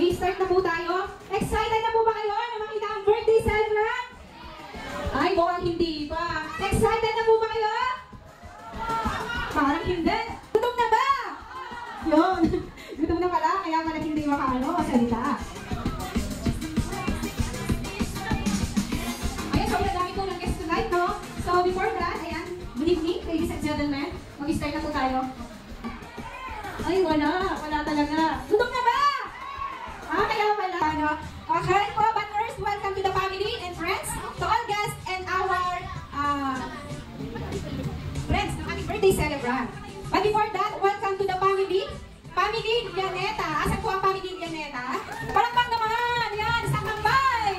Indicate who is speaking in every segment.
Speaker 1: Mag-i-start na po tayo. Excited na po ba kayo na makita ang birthday celebrant? Ay, mukhang hindi pa. Excited na po ba kayo? Parang hindi. Gutom na ba? Yun. Gutom na pala, kaya pala hindi masalita. Ayan, sobrang dami po ng guests tonight, no? So, before that, ayan, good evening, ladies and gentlemen. Mag-start na po tayo. Ay, wala talaga. Gutom na ba? Kaya pala, ano? Okay po, but first, welcome to the family and friends, to all guests and our friends ng ating birthday celebrant. But before that, welcome to the family Llaneta. Asan po ang family Llaneta? Palakpak naman! Yan, isang kambay!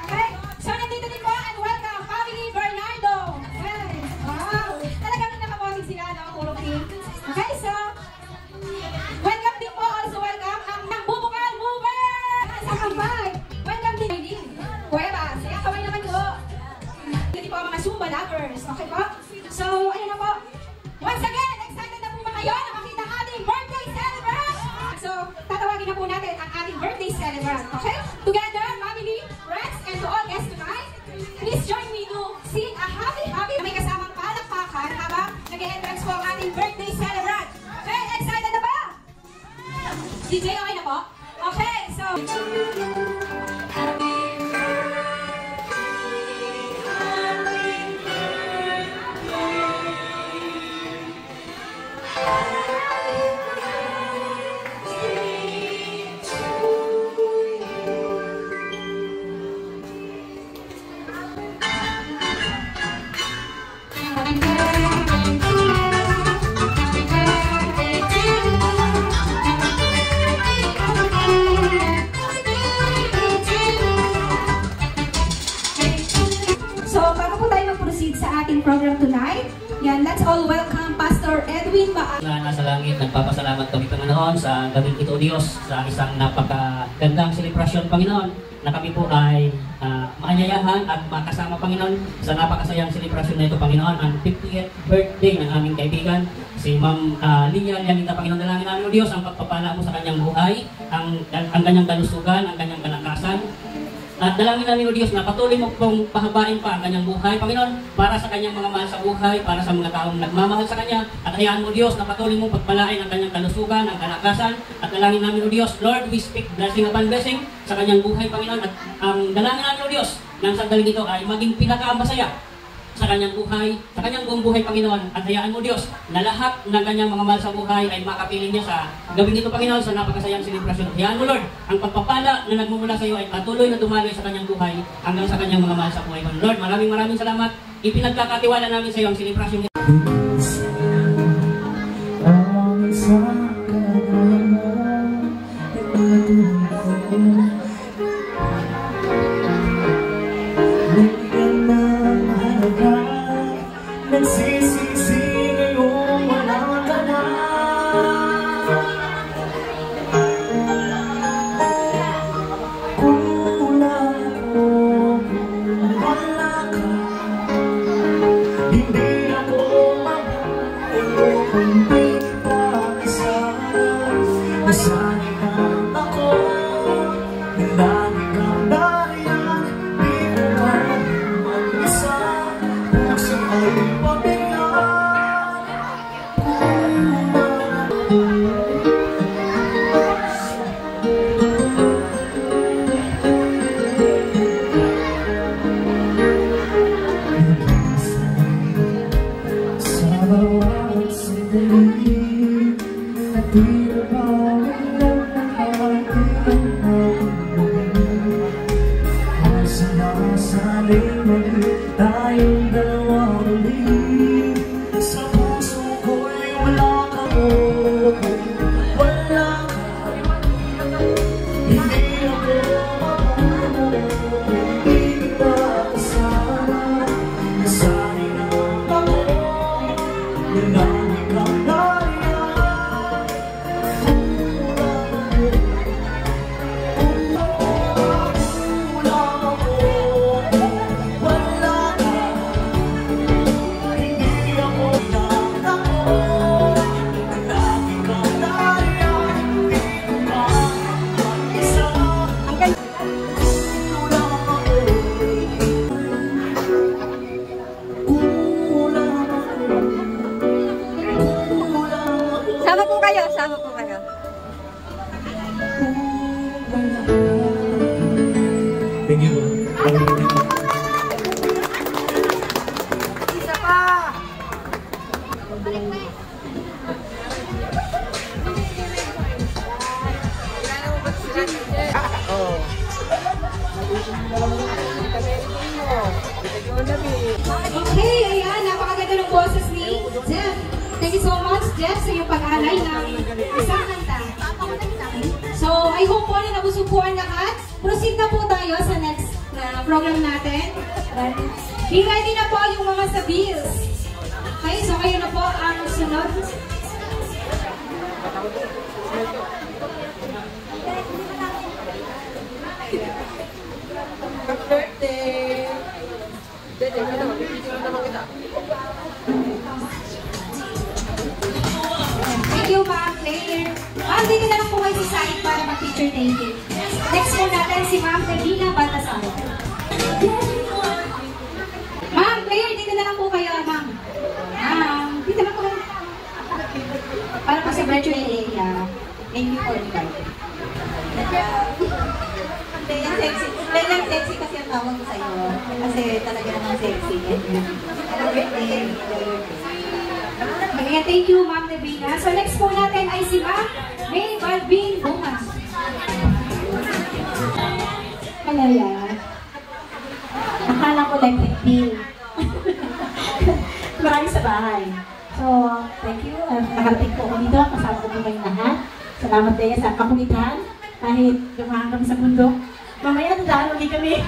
Speaker 1: Okay? So, nandito din po, and welcome, family Bernardo. Okay. Wow! Talagang nakaboting sila, no? Puro pink. Okay, so, welcome din po, also welcome, ang Bubukal Mover! Isang kambay! Welcome din, Aileen Cuevas. Kaya kaway naman po. Hindi po ang mga Zumba lovers. Okay po? So, ayun na po. Once again, excited na po ba kayo na makita ang ating birthday celebrant? So, tatawagin na po natin ang ating birthday celebrant. Okay? Together, family, friends, and to all guests tonight, please join me to sing a happy may kasamang palakpakan habang nag-e-entrance po ang ating birthday celebrant. Okay? Excited na ba? DJ, okay na po? Okay, so... program tonight. Yan, let's all welcome Pastor Edwin Baal.
Speaker 2: Nasa langit, nagpapasalamat kami Panginoon sa gabing ito Diyos, sa isang napakagandang selebrasyon Panginoon, na kami po ay maanyayahan at makasama Panginoon sa napakasayang selebrasyon na ito Panginoon, ang 50th birthday ng aming kaibigan, si Ma'am Lia Llaneta Panginoon. Dalangin namin o Diyos ang pagpapala mo sa kanyang buhay, ang kanyang kalusugan, ang kanyang kalakasan. At dalangin namin o Diyos na patuloy mo pong pahabain pa ang kanyang buhay, Panginoon, para sa kanyang mga mahal sa buhay, para sa mga taong nagmamahal sa kanya. At hayaan mo Diyos na patuloy mong pagpalain ang kanyang kalusugan, ang kalakasan. At dalangin namin o Diyos, Lord, we speak blessing upon blessing sa kanyang buhay, Panginoon. At ang dalangin namin o Diyos, ng sandaling ito ay maging pinakamasaya sa kanyang buhay, sa kanyang buong buhay, Panginoon. At hayaan mo Diyos na lahat ng kanyang mga mahal sa buhay ay makapiling niya sa gabing ito, Panginoon, sa napakasayang selebrasyon. Hayaan mo Lord, ang pagpapala na nagmumula sa iyo ay patuloy na dumaloy sa kanyang buhay hanggang sa kanyang mga mahal sa buhay. Lord, maraming salamat. Ipinagkakatiwala namin sa iyo ang selebrasyon nito.
Speaker 3: Nagsisisi ngayong wala ka na. Kung wala ko, wala ka. Hindi ako mag-ulo, hindi kita isa. Nasanay na ako, nilangin kang dariyan. Di ko ka mag-isa, puso ay tayong dalawa ulit. Sa puso ko'y wala ka, wala ka. Hindi ako mapuno, hindi kita kasama. Nasanay na ako, nilangin kang dariyan. Kulang ako, wala ka. Hindi ako nagtako, nilangin kang dariyan. Hindi ko ka mag-isa. Thank you.
Speaker 1: Okay, ayan, napakaganda ng boses ni Jeff. Thank you so much, Jeff, sa iyong pag-alay ng isang kanta. So, I hope po na nabusog po ang lahat. Proceed na po tayo sa next na program natin. Be ready na po yung mga sa bills. Okay, so kayo na po ang sunod.
Speaker 4: Birthday!
Speaker 1: Thank you, Ma'am Claire. Ma'am, dito na lang po kayo sa side para mag-picture taking. Next po natin si Ma'am Delina Baltasar. Ma'am Claire, dito na lang po kayo, Ma'am. Ma'am, dito na po kayo. Para po sa virtual area. Thank you for inviting.
Speaker 4: Lelang sexy. Lelang sexy kasi ang tawag ko sa'yo. Kasi talaga namang sexy. Happy birthday.
Speaker 1: Okay, thank you, Ma'am Delina. So next po natin ay si Ma'am May Balbing Bungas.
Speaker 5: Malaya. Akala ko electric bill. Marami sa bahay. So, thank you. Nakarating po ako dito. Kasama ko po kayong lahat. Salamat din sa kakulitan. Kahit dumaan kami sa bundok. Mamaya nadaan ulit kami.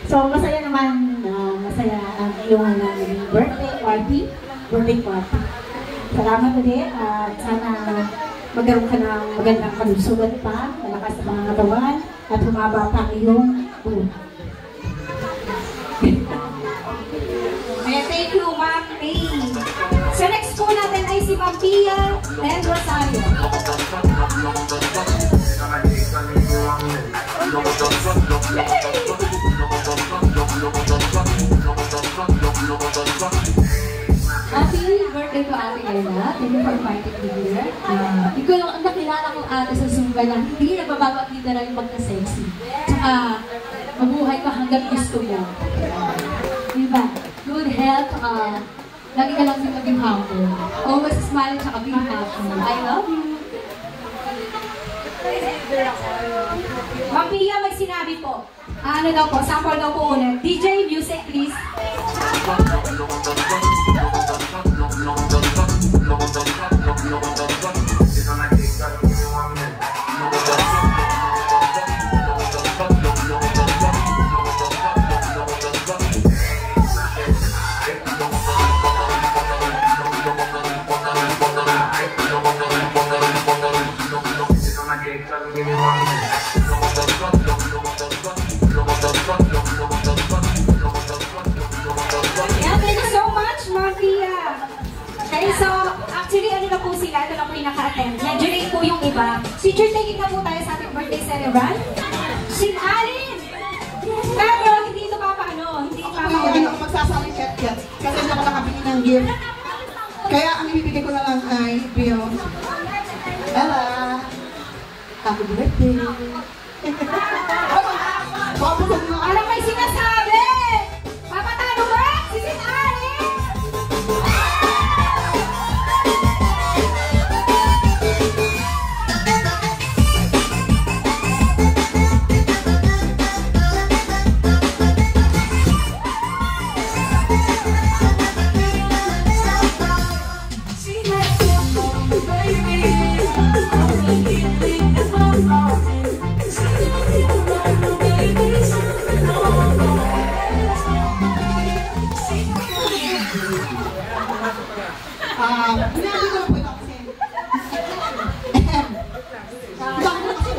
Speaker 5: So, masaya naman. Masaya ang iyong birthday party. Salamat ulit. At sana magkaroon ka ng magandang kalusugan pa. Malakas sa mga katawan. At humaba pa ang iyong buhay.
Speaker 1: Kaya thank you, Ma'am May. So next po natin ay si Ma'am Pia and Rosario.
Speaker 4: Happy birthday to Ate Ella. Thank you for inviting me here. Ikaw lang ang nakilala kong ate sa Zumba na hindi nagpapapakita na yung pagka-sexy. Tsaka, mabuhay ka hanggang gusto mo. Diba? Good health, lagi ka lang din maging humble. Always smile, tsaka be happy. I love you.
Speaker 1: Ma'am Pia, may sinabi po. Ano daw po, sample daw po ulit. DJ, music please. Yeah, thank you so much, Ma'am Pia. Okay, so actually ano na po sila, ito na po yung naka-attend. Medyo late po yung iba. Picture taking na po tayo sa ating birthday celebrant. Si Alin! Pero hindi ito papaano, hindi
Speaker 6: Hindi ako magsasabi yet kasi hindi ako nakabili ng gift. Kaya ang ibibigay ko na lang ay Bill. Ella! Happy birthday! Papusog mo!
Speaker 1: Alam may sinasabi! Papatalo ba? Si Sin Alin!
Speaker 6: Hinabi ko na po ito kasi. Dami na kasi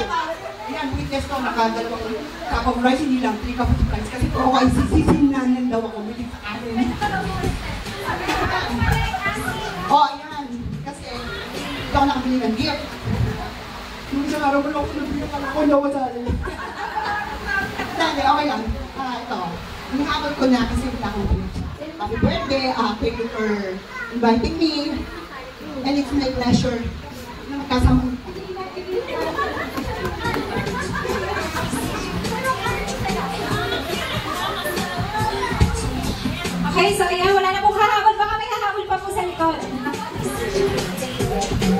Speaker 6: yan, witness ko, nakadalawang cup of rice, hindi lang 3 cup of rice. Kasi po ako ay sisisinan daw ako, hindi sa akin. Oh, ayan. Kasi, hindi ako nakabili ng gift. Yung isang araw ko lang ako nabili ng ako na wala. Dali, okay lang. Ito. Hinihabol ko na kasi wala akong gift. Happy birthday. Thank you for inviting me. And it's my pleasure na magkasama.
Speaker 1: Okay, so ayan, wala na pong hahabol. Baka may hahabol pa po sa likod.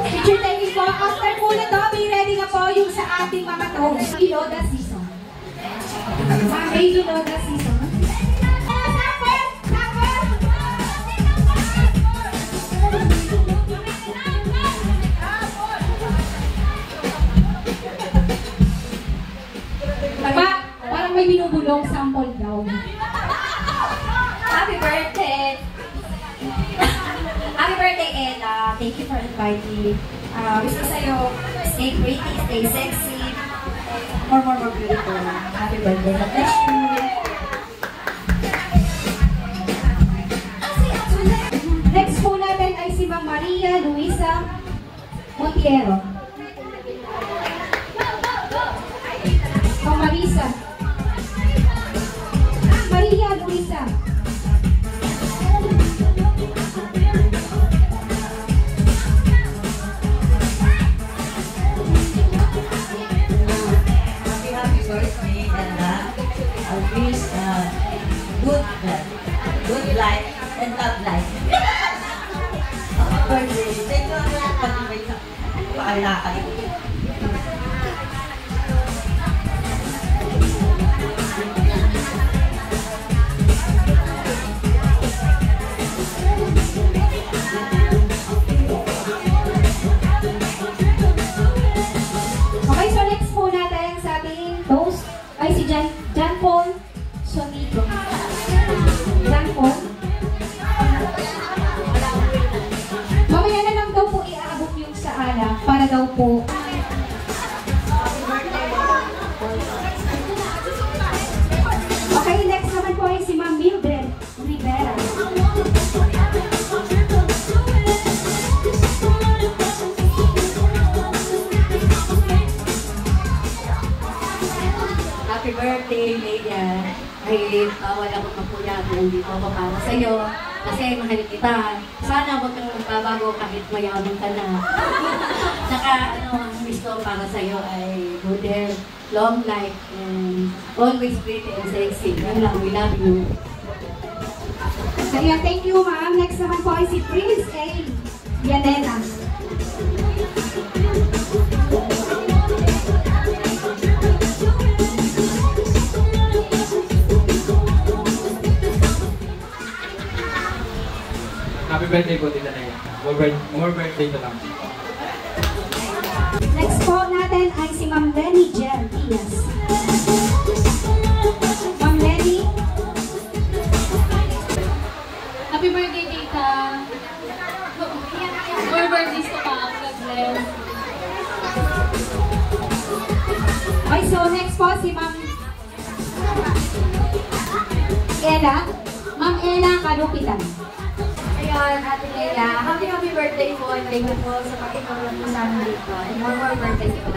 Speaker 1: Picture taking po. After po nito, be ready na po yung sa ating mga toast. Iloda season. Baby Loda season. Parang may binubulong sample daw.
Speaker 7: Happy birthday! Happy birthday, Ella. Thank you for inviting me. Wish ko sa'yo, stay pretty, stay sexy, more beautiful. Happy birthday. God bless you.
Speaker 1: Next po natin ay si Ma'am Maria Luisa Montiero. Ma'am Marisa. Maria Luisa.
Speaker 7: Happy birthday, Ella. I wish good life and love life. Happy birthday. Thank you for pag-invite sa nakakalimutan.
Speaker 1: Okay, so next po natin sa ating toast ay si John Paul Sonico. John Paul. Mamaya na lang daw po iaabot yung sa ala para daw po. Okay, next naman po ay si Ma'am Mildred Rivera.
Speaker 4: Happy birthday, Leia. Ay, wala ko pa po yan. Nandito ako para sa'yo. Kasi mahal kita. Sana huwag kang magbabago kahit mayaman ka na. Saka, wish ko para sa'yo ay good health, long life, and always pretty and sexy. Yan lang, we love you.
Speaker 1: So yeah, thank you ma'am. Next naman po ay si Prince A. Yanena.
Speaker 3: Happy birthday po, Tita Naya. More birthday to lang.
Speaker 1: Next po natin ay si Ma'am Lenny Jen Diaz. Ma'am Lenny.
Speaker 8: Happy birthday, Tita. More birthdays to come. God bless.
Speaker 1: Okay, so next po si Ma'am Ella. Ma'am Ella Kalupitan.
Speaker 7: Ayun, Ate Leia, happy birthday po. And thank you po sa pag-ipagod mo sa amin dito. And more birthdays po.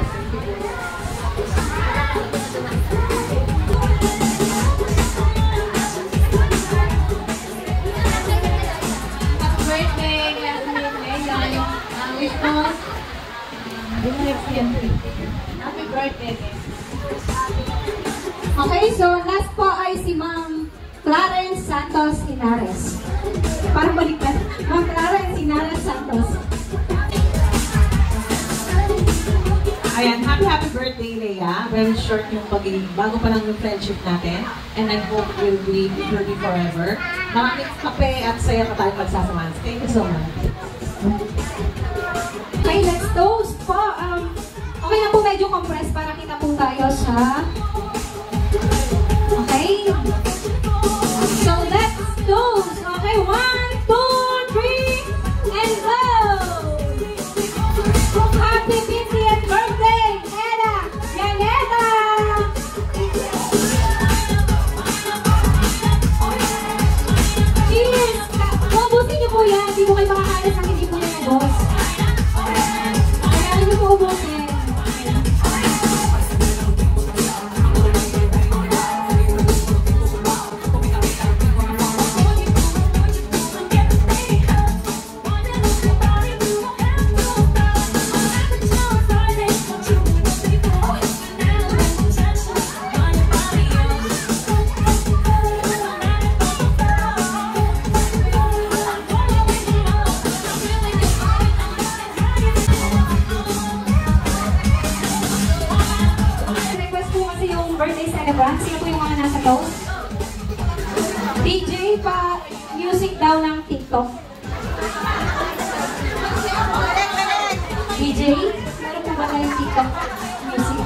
Speaker 8: Happy birthday, Ate Leia. Wish ko. Happy birthday.
Speaker 1: Okay, so last po ay si Ma'am Clarence Santos Inares. Parang baliktad. Ma'am Clarence Inares Santos.
Speaker 6: Ayan, happy birthday, Leia. Very short yung bago pa lang yung friendship natin. And I hope we'll be forever. Maraming kape at saya pa tayo magsasamahan. Thank you so much.
Speaker 1: Okay, let's toast po. Okay na po, medyo compressed para kita po tayo sa... Okay. So let's toast. Okay, 1, 2, 3, and go! Happy 50th birthday, Ella Yaneta! Cheers! Ubusin niyo po yan. Hindi mo kayo makakalas ng hindi po yan, boss. Kailangan niyo po ubusin. birthday celebrant. Sino po yung mga nasa toast? DJ pa music daw ng TikTok. DJ, meron po ba tayong TikTok music?